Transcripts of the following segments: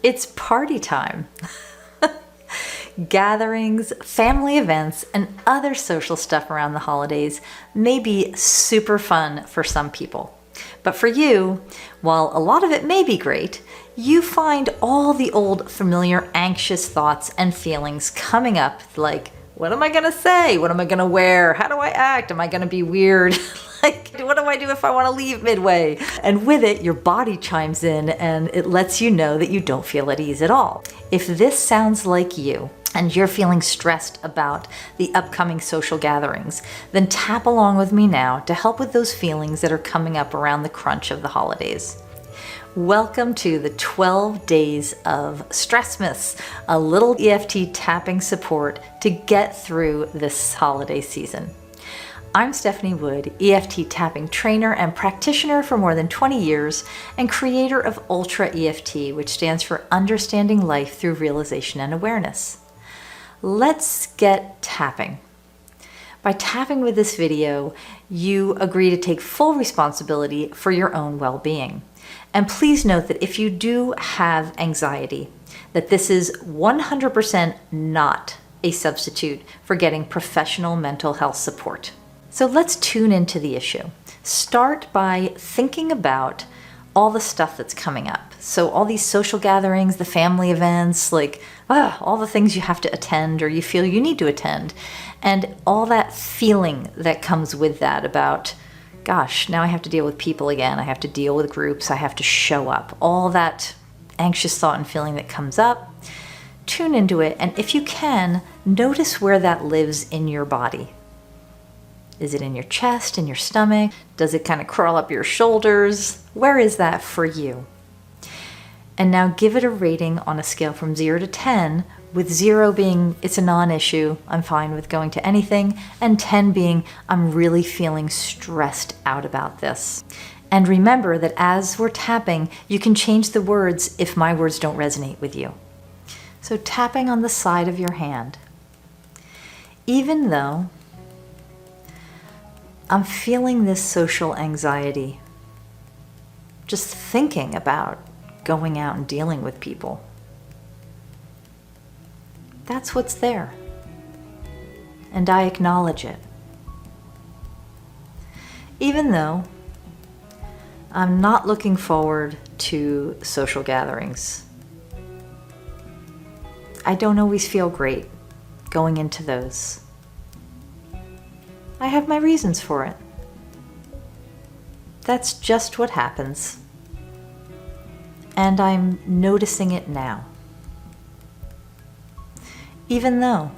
It's party time. Gatherings, family events, and other social stuff around the holidays may be super fun for some people. But for you, while a lot of it may be great, you find all the old familiar anxious thoughts and feelings coming up like, what am I gonna say? What am I gonna wear? How do I act? Am I gonna be weird? Like, what do I do if I wanna leave midway? And with it, your body chimes in and it lets you know that you don't feel at ease at all. If this sounds like you, and you're feeling stressed about the upcoming social gatherings, then tap along with me now to help with those feelings that are coming up around the crunch of the holidays. Welcome to the 12 Days of Stressmas, a little EFT tapping support to get through this holiday season. I'm Stephanie Wood, EFT tapping trainer and practitioner for more than 20 years and creator of ULTRA EFT, which stands for Understanding Life Through Realization and Awareness. Let's get tapping. By tapping with this video, you agree to take full responsibility for your own well-being. And please note that if you do have anxiety, that this is 100% not a substitute for getting professional mental health support. So let's tune into the issue. Start by thinking about all the stuff that's coming up. So all these social gatherings, the family events, like all the things you have to attend or you feel you need to attend, and all that feeling that comes with that about, gosh, now I have to deal with people again, I have to deal with groups, I have to show up. All that anxious thought and feeling that comes up, tune into it, and if you can, notice where that lives in your body. Is it in your chest, in your stomach? Does it kind of crawl up your shoulders? Where is that for you? And now give it a rating on a scale from 0 to 10, with 0 being it's a non-issue, I'm fine with going to anything, and 10 being I'm really feeling stressed out about this. And remember that as we're tapping, you can change the words if my words don't resonate with you. So tapping on the side of your hand. Even though I'm feeling this social anxiety, just thinking about going out and dealing with people. That's what's there. And I acknowledge it. Even though I'm not looking forward to social gatherings. I don't always feel great going into those. I have my reasons for it. That's just what happens. And I'm noticing it now. Even though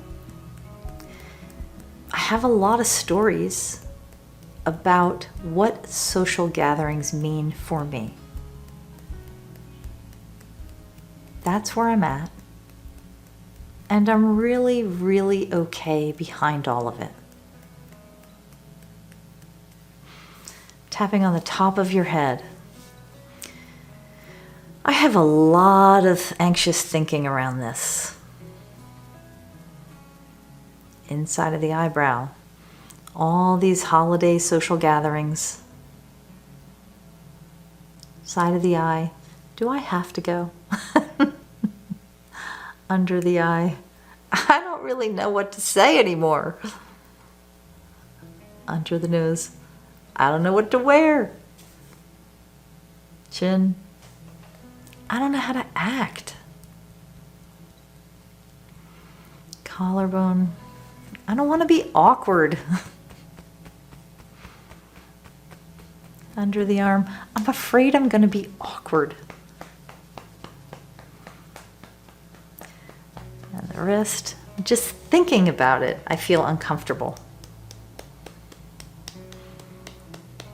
I have a lot of stories about what social gatherings mean for me. That's where I'm at. And I'm really, really okay behind all of it. Tapping on the top of your head. I have a lot of anxious thinking around this. Inside of the eyebrow, all these holiday social gatherings. Side of the eye, do I have to go? Under the eye, I don't really know what to say anymore. Under the nose, I don't know what to wear. Chin, I don't know how to act. Collarbone, I don't want to be awkward. Under the arm, I'm afraid I'm going to be awkward. And the wrist, just thinking about it, I feel uncomfortable.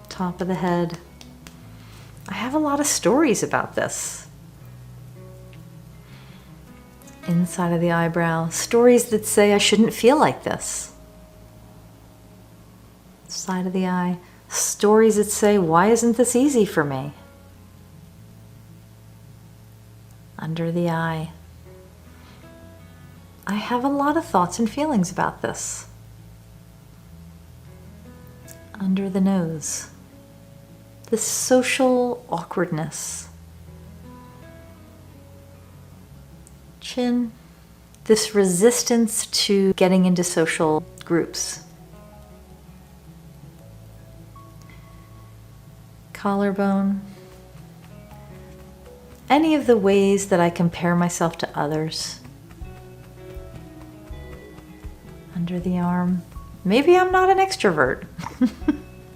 Top of the head, I have a lot of stories about this. Inside of the eyebrow, stories that say I shouldn't feel like this. Side of the eye, stories that say, why isn't this easy for me? Under the eye, I have a lot of thoughts and feelings about this. Under the nose, this social awkwardness. Chin. This resistance to getting into social groups. Collarbone. Any of the ways that I compare myself to others. Under the arm. Maybe I'm not an extrovert.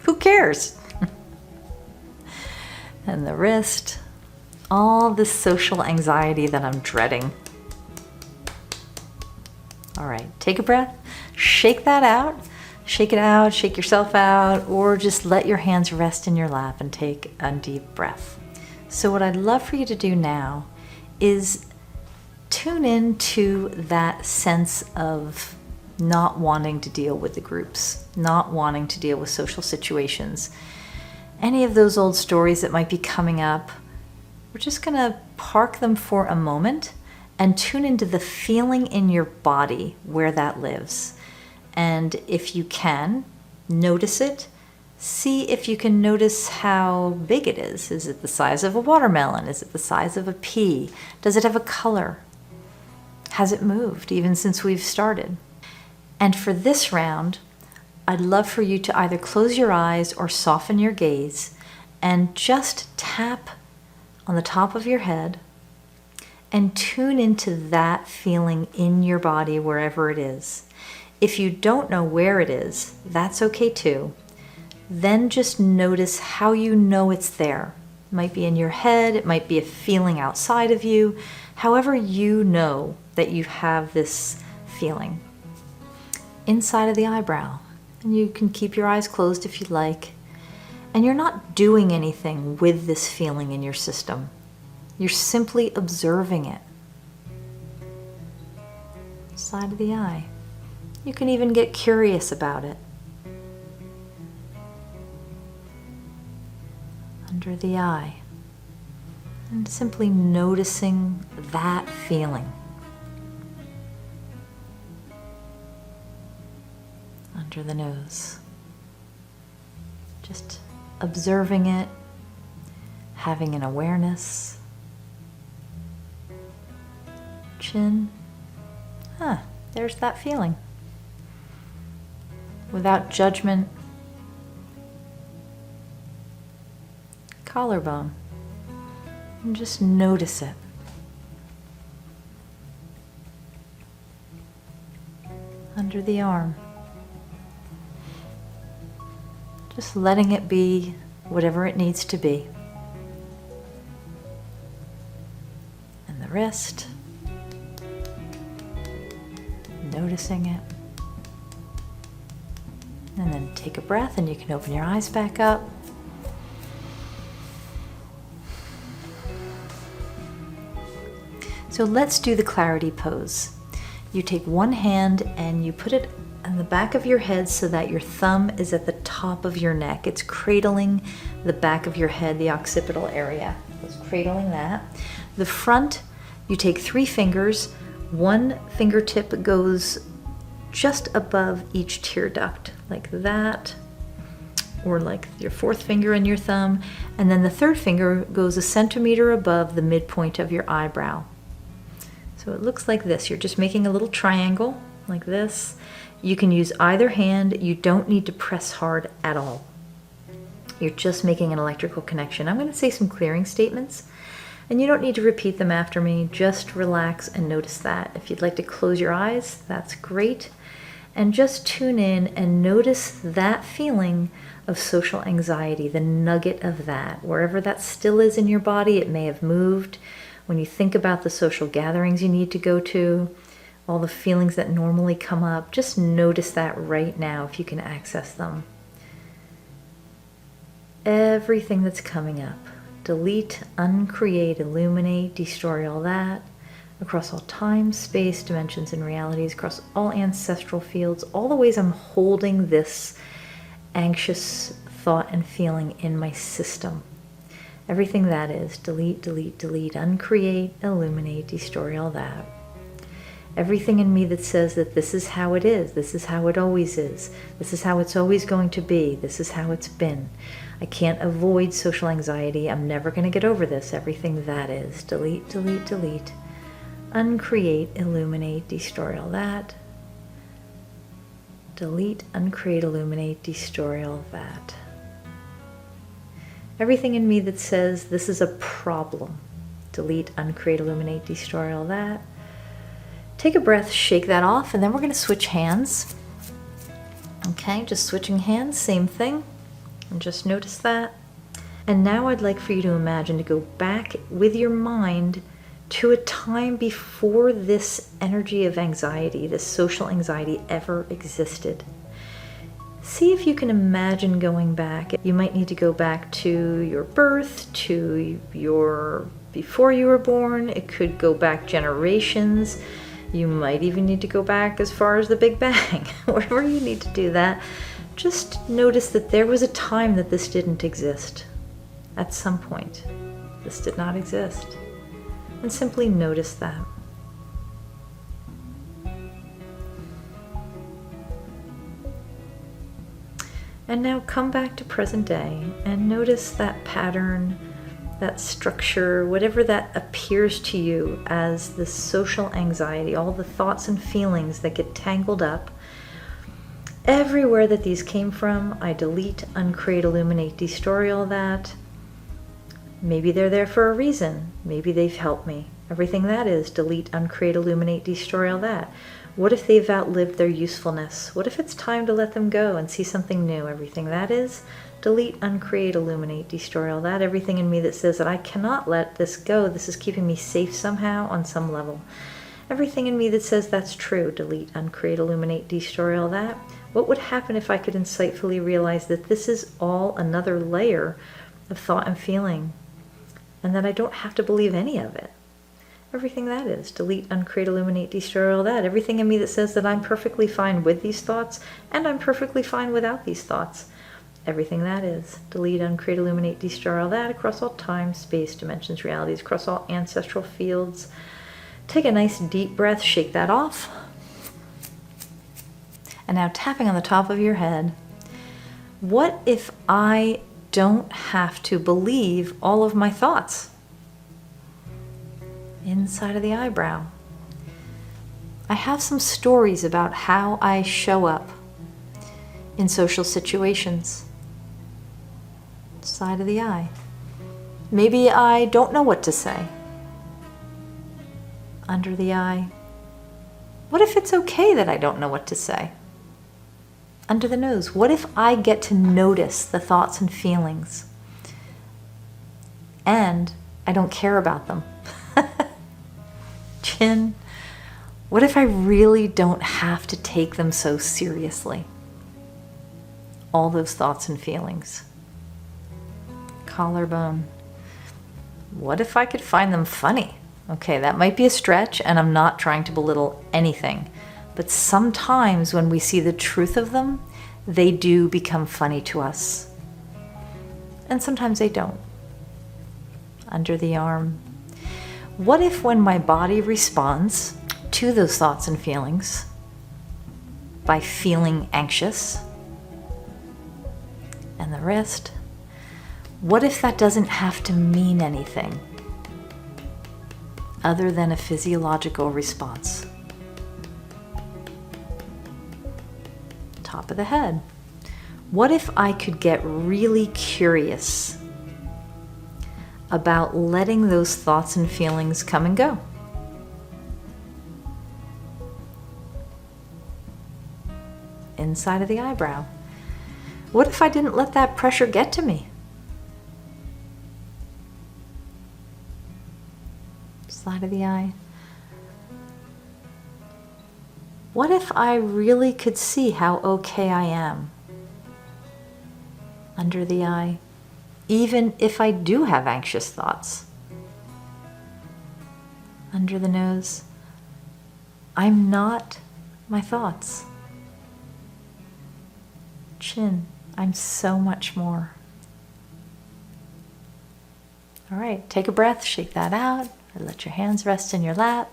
Who cares? And the wrist. All this social anxiety that I'm dreading. All right, take a breath, shake that out, shake it out, shake yourself out, or just let your hands rest in your lap and take a deep breath. So what I'd love for you to do now is tune into that sense of not wanting to deal with the groups, not wanting to deal with social situations. Any of those old stories that might be coming up, we're just gonna park them for a moment and tune into the feeling in your body where that lives. And if you can, notice it. See if you can notice how big it is. Is it the size of a watermelon? Is it the size of a pea? Does it have a color? Has it moved even since we've started? And for this round, I'd love for you to either close your eyes or soften your gaze and just tap on the top of your head and tune into that feeling in your body wherever it is. If you don't know where it is, that's okay too. Then just notice how you know it's there. It might be in your head, it might be a feeling outside of you, however you know that you have this feeling. Inside of the eyebrow. And you can keep your eyes closed if you'd like. And you're not doing anything with this feeling in your system. You're simply observing it. Side of the eye. You can even get curious about it. Under the eye. And simply noticing that feeling. Under the nose. Just observing it, having an awareness. Chin. There's that feeling. Without judgment. Collarbone. And just notice it. Under the arm. Just letting it be whatever it needs to be. And the wrist. Noticing it. And then take a breath and you can open your eyes back up. So let's do the clarity pose. You take one hand and you put it on the back of your head so that your thumb is at the top of your neck. It's cradling the back of your head, the occipital area. It's cradling that. The front, you take 3 fingers. One fingertip goes just above each tear duct, like that, or like your 4th finger and your thumb. And then the 3rd finger goes a centimeter above the midpoint of your eyebrow. So it looks like this. You're just making a little triangle like this. You can use either hand. You don't need to press hard at all. You're just making an electrical connection. I'm going to say some clearing statements, and you don't need to repeat them after me. Just relax and notice that. If you'd like to close your eyes, that's great. And just tune in and notice that feeling of social anxiety, the nugget of that. Wherever that still is in your body, it may have moved. When you think about the social gatherings you need to go to, all the feelings that normally come up, just notice that right now if you can access them. Everything that's coming up. Delete, uncreate, illuminate, destroy all that. Across all time, space, dimensions, and realities, across all ancestral fields, all the ways I'm holding this anxious thought and feeling in my system. Everything that is, delete, delete, delete, uncreate, illuminate, destroy all that. Everything in me that says that this is how it is, this is how it always is, this is how it's always going to be, this is how it's been. I can't avoid social anxiety, I'm never going to get over this. Everything that is, delete, delete, delete. uncreate, illuminate, destroy all that. Delete, uncreate, illuminate, destroy all that. Everything in me that says this is a problem. Delete, uncreate, illuminate, destroy all that. Take a breath, shake that off, and then we're going to switch hands. Okay, just switching hands, same thing. And just notice that. And now I'd like for you to imagine to go back with your mind to a time before this energy of anxiety, this social anxiety ever existed. See if you can imagine going back. You might need to go back to your birth, to your before you were born. It could go back generations. You might even need to go back as far as the Big Bang. Wherever you need to do that, just notice that there was a time that this didn't exist. At some point, this did not exist. And simply notice that. And now come back to present day and notice that pattern, that structure, whatever that appears to you as the social anxiety, all the thoughts and feelings that get tangled up. Everywhere that these came from, I delete, uncreate, illuminate, destroy all that. Maybe they're there for a reason. Maybe they've helped me. Everything that is, delete, uncreate, illuminate, destroy all that. What if they've outlived their usefulness? What if it's time to let them go and see something new? Everything that is, delete, uncreate, illuminate, destroy all that. Everything in me that says that I cannot let this go. This is keeping me safe somehow on some level. Everything in me that says that's true, delete, uncreate, illuminate, destroy all that. What would happen if I could insightfully realize that this is all another layer of thought and feeling, and that I don't have to believe any of it? Everything that is, delete, uncreate, illuminate, destroy all that. Everything in me that says that I'm perfectly fine with these thoughts and I'm perfectly fine without these thoughts. Everything that is, delete, uncreate, illuminate, destroy all that across all time, space, dimensions, realities, across all ancestral fields. Take a nice deep breath, shake that off. And now tapping on the top of your head, what if I don't have to believe all of my thoughts? Inside of the eyebrow. I have some stories about how I show up in social situations. Side of the eye. Maybe I don't know what to say. Under the eye. What if it's okay that I don't know what to say? Under the nose. What if I get to notice the thoughts and feelings and I don't care about them? Chin. What if I really don't have to take them so seriously? All those thoughts and feelings. Collarbone. What if I could find them funny? Okay, that might be a stretch, and I'm not trying to belittle anything. But sometimes when we see the truth of them, they do become funny to us. And sometimes they don't. Under the arm. What if when my body responds to those thoughts and feelings by feeling anxious? And the wrist. What if that doesn't have to mean anything other than a physiological response? Top of the head. What if I could get really curious about letting those thoughts and feelings come and go? Inside of the eyebrow. What if I didn't let that pressure get to me? Side of the eye. What if I really could see how okay I am? Under the eye. Even if I do have anxious thoughts. Under the nose. I'm not my thoughts. Chin. I'm so much more. All right, take a breath, shake that out. Let your hands rest in your lap.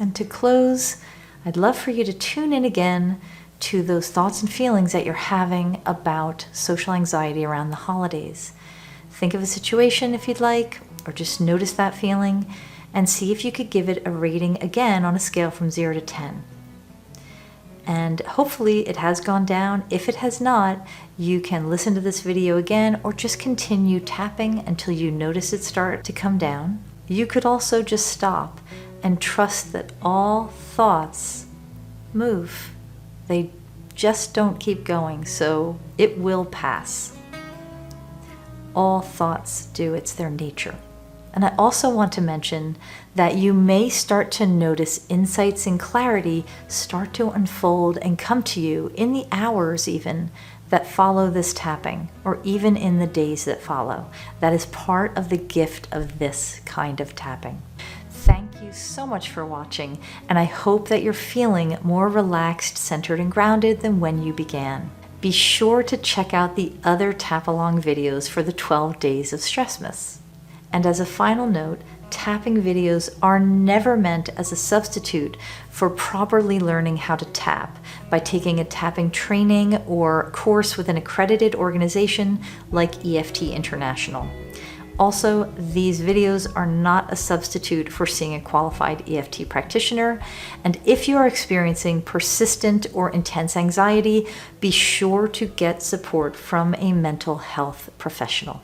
And to close, I'd love for you to tune in again to those thoughts and feelings that you're having about social anxiety around the holidays. Think of a situation, if you'd like, or just notice that feeling and see if you could give it a rating again on a scale from 0 to 10. And hopefully it has gone down. If it has not, you can listen to this video again or just continue tapping until you notice it start to come down. You could also just stop and trust that all thoughts move. They just don't keep going, so it will pass. All thoughts do, it's their nature. And I also want to mention that you may start to notice insights and clarity start to unfold and come to you in the hours even that follow this tapping, or even in the days that follow. That is part of the gift of this kind of tapping. Thank you so much for watching, and I hope that you're feeling more relaxed, centered, and grounded than when you began. Be sure to check out the other tap-along videos for the 12 Days of Stressmas. And as a final note, tapping videos are never meant as a substitute for properly learning how to tap by taking a tapping training or course with an accredited organization like EFT International. Also, these videos are not a substitute for seeing a qualified EFT practitioner, and if you are experiencing persistent or intense anxiety, be sure to get support from a mental health professional.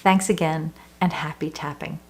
Thanks again, and happy tapping.